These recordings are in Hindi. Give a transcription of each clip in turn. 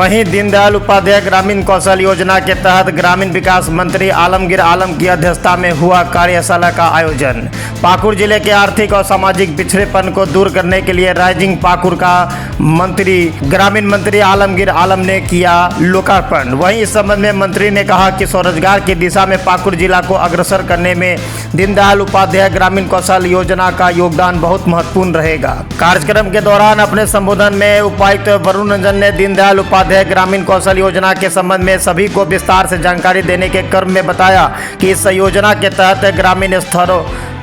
वहीं दीनदयाल उपाध्याय ग्रामीण कौशल योजना के तहत ग्रामीण विकास मंत्री आलमगीर आलम की अध्यक्षता में हुआ कार्यशाला का आयोजन। पाकुड़ जिले के आर्थिक और सामाजिक पिछड़ेपन को दूर करने के लिए राइजिंग पाकुड़ का ग्रामीण मंत्री आलमगीर आलम ने किया लोकार्पण। वहीं इस संबंध में मंत्री ने कहा कि स्वरोजगार की दिशा में पाकुड़ जिला को अग्रसर करने में दीनदयाल उपाध्याय ग्रामीण कौशल योजना का योगदान बहुत महत्वपूर्ण रहेगा। कार्यक्रम के दौरान अपने संबोधन में उपायुक्त वरुण रंजन ने दीनदयाल उपाध्याय ग्रामीण कौशल योजना के संबंध में सभी को विस्तार से जानकारी देने के क्रम में बताया कि इस योजना के तहत ग्रामीण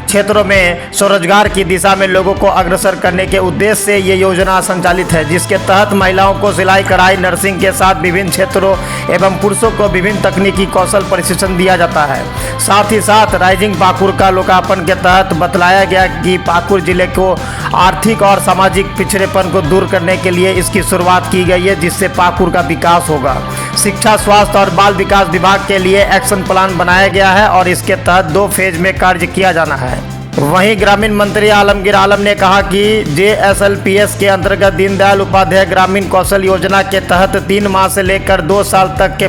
क्षेत्रों में स्वरोजगार की दिशा में लोगों को अग्रसर करने के उद्देश्य से ये योजना संचालित है, जिसके तहत महिलाओं को सिलाई कढ़ाई नर्सिंग के साथ विभिन्न क्षेत्रों एवं पुरुषों को विभिन्न तकनीकी कौशल प्रशिक्षण दिया जाता है। साथ ही साथ राइजिंग पाकुड़ का लोकार्पण के तहत बतलाया गया कि पाकुड़ जिले को आर्थिक और सामाजिक पिछड़ेपन को दूर करने के लिए इसकी शुरुआत की गई है, जिससे पाकुड़ का विकास होगा। शिक्षा, स्वास्थ्य और बाल विकास विभाग के लिए एक्शन प्लान बनाया गया है और इसके तहत 2 फेज में कार्य किया जाना है। वहीं ग्रामीण मंत्री आलमगीर आलम ने कहा कि JSLPS के अंतर्गत दीनदयाल उपाध्याय ग्रामीण कौशल योजना के तहत 3 माह से लेकर 2 साल तक के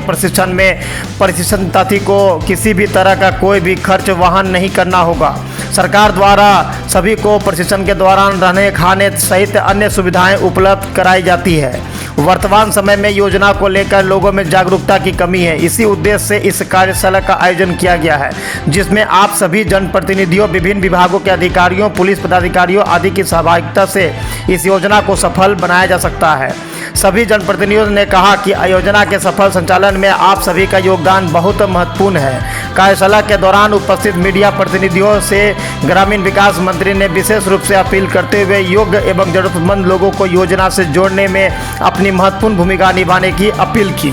प्रशिक्षणार्थी को किसी भी तरह का कोई भी खर्च वहन नहीं करना होगा। सरकार द्वारा सभी को प्रशिक्षण के दौरान रहने खाने सहित अन्य सुविधाएं उपलब्ध कराई जाती है। वर्तमान समय में योजना को लेकर लोगों में जागरूकता की कमी है। इसी उद्देश्य से इस कार्यशाला का आयोजन किया गया है, जिसमें आप सभी जनप्रतिनिधियों, विभिन्न विभागों के अधिकारियों, पुलिस पदाधिकारियों आदि की सहभागिता से इस योजना को सफल बनाया जा सकता है। सभी जनप्रतिनिधियों ने कहा कि योजना के सफल संचालन में आप सभी का योगदान बहुत महत्वपूर्ण है। कार्यशाला के दौरान उपस्थित मीडिया प्रतिनिधियों से ग्रामीण विकास मंत्री ने विशेष रूप से अपील करते हुए योग्य एवं जरूरतमंद लोगों को योजना से जोड़ने में अपनी महत्वपूर्ण भूमिका निभाने की अपील की।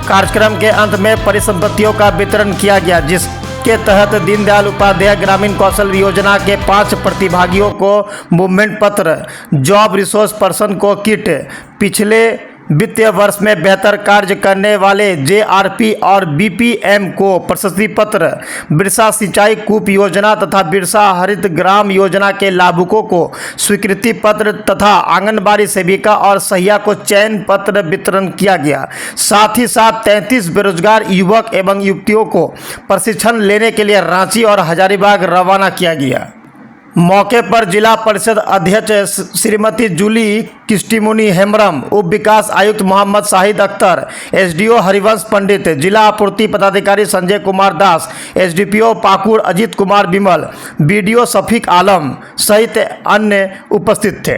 कार्यक्रम के अंत में परिसंपत्तियों का वितरण किया गया, जिसके तहत दीनदयाल उपाध्याय ग्रामीण कौशल योजना के 5 प्रतिभागियों को मूवमेंट पत्र, जॉब रिसोर्स पर्सन को किट, पिछले वित्तीय वर्ष में बेहतर कार्य करने वाले JRP और BPM को प्रशस्ति पत्र, बिरसा सिंचाई कूप योजना तथा बिरसा हरित ग्राम योजना के लाभुकों को स्वीकृति पत्र तथा आंगनबाड़ी सेविका और सहिया को चयन पत्र वितरण किया गया। साथ ही साथ 33 बेरोजगार युवक एवं युवतियों को प्रशिक्षण लेने के लिए रांची और हजारीबाग रवाना किया गया। मौके पर जिला परिषद अध्यक्ष श्रीमती जूली किस्टीमुनी हेम्ब्रम, उप विकास आयुक्त मोहम्मद शाहिद अख्तर, SDO हरिवंश पंडित, जिला आपूर्ति पदाधिकारी संजय कुमार दास, SDPO पाकुड़ अजीत कुमार विमल, BDO शफीक आलम सहित अन्य उपस्थित थे।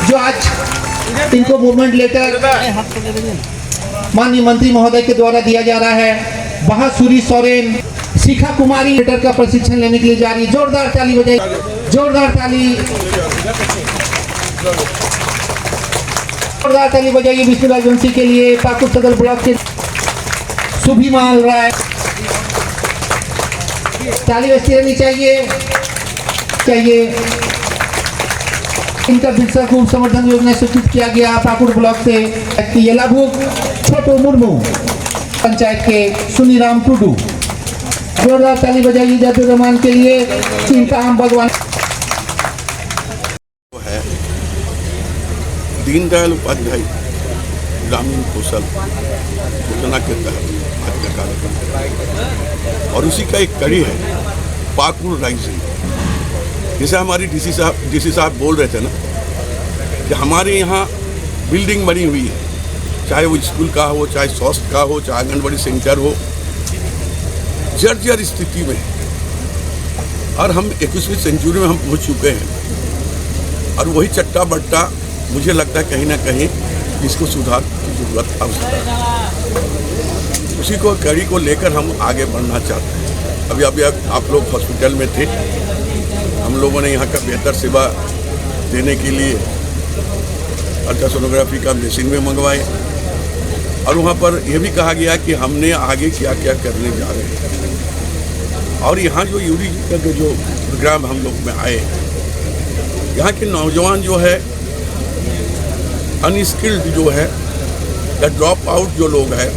जो आज इनको मूवमेंट लेटर माननीय मंत्री महोदय के द्वारा दिया जा रहा है। बहासुरी सोरेन, शिखा कुमारी लेटर का प्रशिक्षण लेने के लिए जा रही है। जोरदार ताली बजाइए, जोरदार ताली बजाइए बिस्मिल्लाह एजेंसी के लिए। पाकुड़ सदर ब्लॉक के सुभी माल राय, ताली बजती रहनी चाहिए। इनका बिरसा कूप समर्थन योजना स्वीकृत किया गया पाकुड़ ब्लॉक से। ये लाभुक छोटू मुर्मू, पंचायत के सुनीराम टुडू। जोरदार ताली बजाइए जादू रहमान के लिए। इनका आम भगवान है दीनदयाल उपाध्याय ग्रामीण कौशल योजना के तहत आज का कार्यक्रम और उसी का एक कड़ी है पाकुड़ राइजिंग। जैसे हमारी डीसी साहब बोल रहे थे ना कि हमारे यहाँ बिल्डिंग बनी हुई है, चाहे वो स्कूल का हो, चाहे स्वास्थ्य का हो, चाहे आंगनबाड़ी सेंटर हो, जर्जर स्थिति में, और हम 21वीं सेंचुरी में हम पहुंच चुके हैं और वही चट्टा बट्टा मुझे लगता है कहीं ना कहीं इसको सुधार की जरूरत आवश्यक है। उसी को कड़ी को लेकर हम आगे बढ़ना चाहते हैं। अभी आप लोग हॉस्पिटल में थे, हम लोगों ने यहाँ का बेहतर सेवा देने के लिए अल्ट्रासोनोग्राफी का मशीन में मंगवाए और वहाँ पर यह भी कहा गया कि हमने आगे क्या क्या करने जा रहे हैं। और यहाँ जो यूरी का जो प्रोग्राम हम लोग में आए, यहाँ के नौजवान जो है अनस्किल्ड जो है या ड्रॉप आउट जो लोग हैं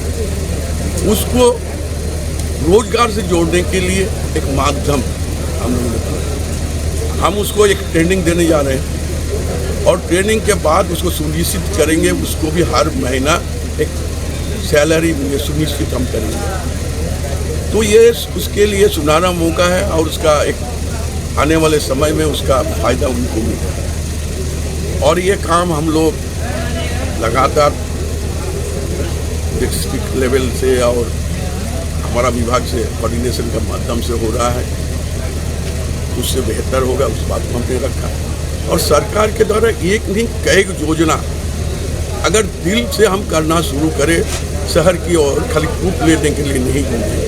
उसको रोजगार से जोड़ने के लिए एक माध्यम हम लोगों ने, हम उसको एक ट्रेनिंग देने जा रहे हैं और ट्रेनिंग के बाद उसको सुनिश्चित करेंगे, उसको भी हर महीना एक सैलरी सुनिश्चित हम करेंगे। तो ये उसके लिए सुनहरा मौका है और उसका एक आने वाले समय में उसका फायदा उनको मिलेगा। और ये काम हम लोग लगातार डिस्ट्रिक्ट लेवल से और हमारा विभाग से कोऑर्डिनेशन के माध्यम से हो रहा है, उससे बेहतर होगा उस बात को हमने रखा। और सरकार के द्वारा एक नहीं कई योजना अगर दिल से हम करना शुरू करें, शहर की ओर खाली कूप लेने के लिए नहीं होंगे,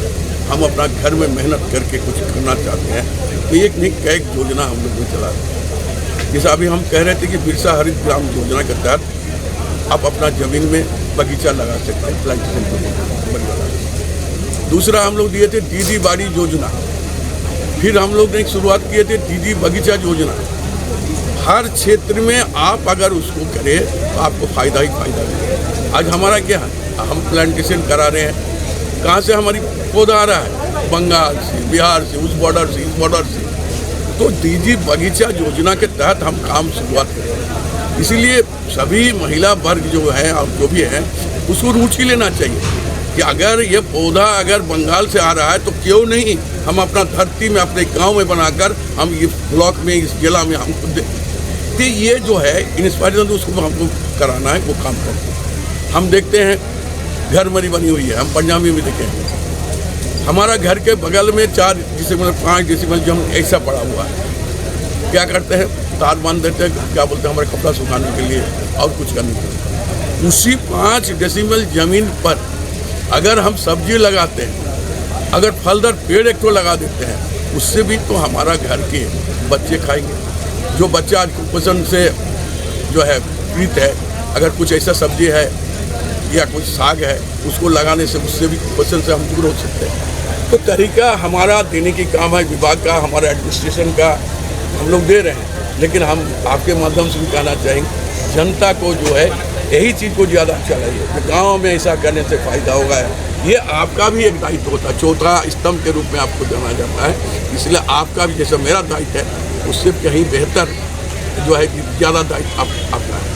हम अपना घर में मेहनत करके कुछ करना चाहते हैं तो एक नहीं कई योजना हम लोग चला रहे हैं। जैसा अभी हम कह रहे थे कि बिरसा हरित ग्राम योजना के तहत आप अपना ज़मीन में बगीचा लगा सकते हैं, प्लांटेशन। दूसरा हम लोग दिए थे दीदी बाड़ी योजना, फिर हम लोग ने शुरुआत किए थे दीदी बगीचा योजना। हर क्षेत्र में आप अगर उसको करें तो आपको फ़ायदा ही फ़ायदा मिलेगा। आज हमारा क्या है, हम प्लांटेशन करा रहे हैं, कहाँ से हमारी पौधा आ रहा है, बंगाल से, बिहार से, उस बॉर्डर से, इस बॉर्डर से। तो दीदी बगीचा योजना के तहत हम काम शुरुआत कर रहे हैं। इसीलिए सभी महिला वर्ग जो है और जो भी है उसको रुचि लेना चाहिए कि अगर ये पौधा अगर बंगाल से आ रहा है तो क्यों नहीं हम अपना धरती में अपने गांव में बनाकर हम ये ब्लॉक में इस जिला में हम खुद तो ये जो है इंस्पायरेशन उसको हमको कराना है, वो काम करते हैं। हम देखते हैं घर मरी बनी हुई है, हम पंजाबी में देखे हैं, हमारा घर के बगल में 4 डिसिमल 5 डिसिमल जो हम ऐसा पड़ा हुआ है, क्या करते हैं तार बांध देते हैं, क्या बोलते हैं हमारे कपड़ा सुखाने के लिए और कुछ करने के लिए। उसी 5 डेसिमल ज़मीन पर अगर हम सब्जी लगाते हैं, अगर फलदार पेड़ एक तो लगा देते हैं, उससे भी तो हमारा घर के बच्चे खाएंगे। जो बच्चा आज कुपोषण से जो है पीड़ित है, अगर कुछ ऐसा सब्जी है या कुछ साग है उसको लगाने से उससे भी कुपोषण से हम दूर हो सकते हैं। तो तरीका हमारा देने की काम है, विभाग का, हमारा एडमिनिस्ट्रेशन का हम लोग दे रहे हैं, लेकिन हम आपके माध्यम से भी कहना चाहेंगे जनता को जो है यही चीज़ को ज़्यादा अच्छा लगे कि गाँव में ऐसा करने से फ़ायदा होगा। ये आपका भी एक दायित्व होता है, चौथा स्तंभ के रूप में आपको जाना जाता है। इसलिए आपका भी जैसा मेरा दायित्व है उससे कहीं बेहतर जो है कि ज़्यादा दायित्व आपका है।